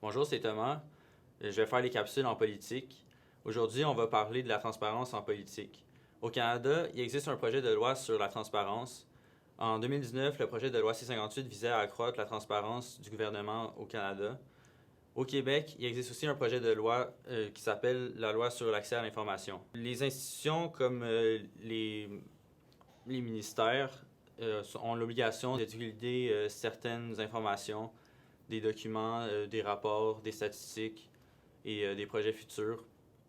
Bonjour, c'est Thomas. Je vais faire les capsules en politique. Aujourd'hui, on va parler de la transparence en politique. Au Canada, il existe un projet de loi sur la transparence. En 2019, le projet de loi C-58 visait à accroître la transparence du gouvernement au Canada. Au Québec, il existe aussi un projet de loi qui s'appelle la loi sur l'accès à l'information. Les institutions comme les ministères ont l'obligation de divulguer certaines informations, des documents, des rapports, des statistiques et des projets futurs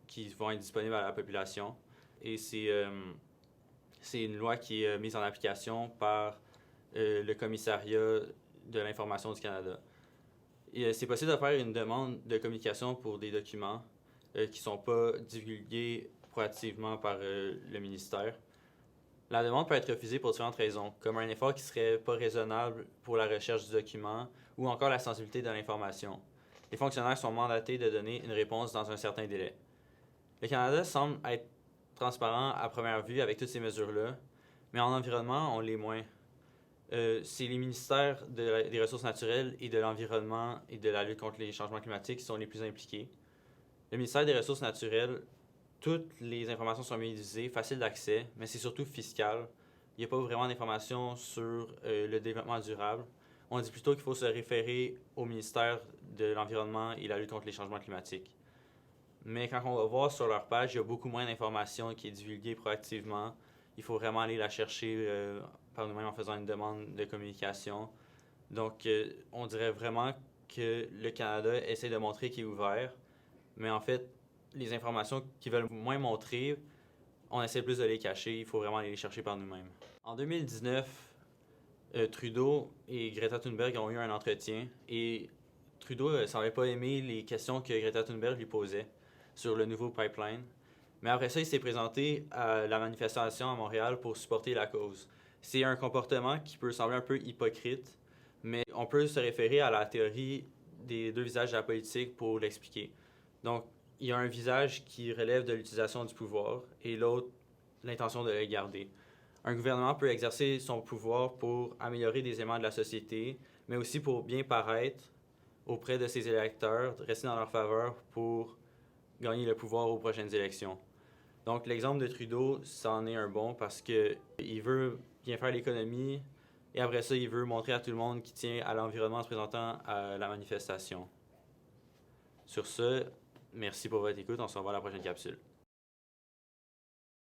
qui vont être disponibles à la population. Et c'est une loi qui est mise en application par le commissariat de l'information du Canada. Et c'est possible de faire une demande de communication pour des documents qui ne sont pas divulgués proactivement par le ministère. La demande peut être refusée pour différentes raisons, comme un effort qui serait pas raisonnable pour la recherche du document ou encore la sensibilité de l'information. Les fonctionnaires sont mandatés de donner une réponse dans un certain délai. Le Canada semble être transparent à première vue avec toutes ces mesures-là, mais en environnement, on l'est moins. C'est les ministères des Ressources naturelles et de l'Environnement et de la lutte contre les changements climatiques qui sont les plus impliqués. Le ministère des Ressources naturelles, toutes les informations sont médiatisées, faciles d'accès, mais c'est surtout fiscal. Il n'y a pas vraiment d'informations sur le développement durable. On dit plutôt qu'il faut se référer au ministère de l'Environnement et la lutte contre les changements climatiques. Mais quand on va voir sur leur page, il y a beaucoup moins d'informations qui est divulguée proactivement. Il faut vraiment aller la chercher par nous-mêmes en faisant une demande de communication. Donc, on dirait vraiment que le Canada essaie de montrer qu'il est ouvert, mais en fait, les informations qu'ils veulent moins montrer, on essaie plus de les cacher. Il faut vraiment aller les chercher par nous-mêmes. En 2019, Trudeau et Greta Thunberg ont eu un entretien et Trudeau ne semblait pas aimer les questions que Greta Thunberg lui posait sur le nouveau pipeline. Mais après ça, il s'est présenté à la manifestation à Montréal pour supporter la cause. C'est un comportement qui peut sembler un peu hypocrite, mais on peut se référer à la théorie des deux visages de la politique pour l'expliquer. Donc, il y a un visage qui relève de l'utilisation du pouvoir et l'autre, l'intention de le garder. Un gouvernement peut exercer son pouvoir pour améliorer des éléments de la société, mais aussi pour bien paraître auprès de ses électeurs, rester dans leur faveur pour gagner le pouvoir aux prochaines élections. Donc l'exemple de Trudeau, c'en est un bon parce qu'il veut bien faire l'économie et après ça, il veut montrer à tout le monde qu'il tient à l'environnement en se présentant à la manifestation. Sur ce, merci pour votre écoute. On se revoit à la prochaine capsule.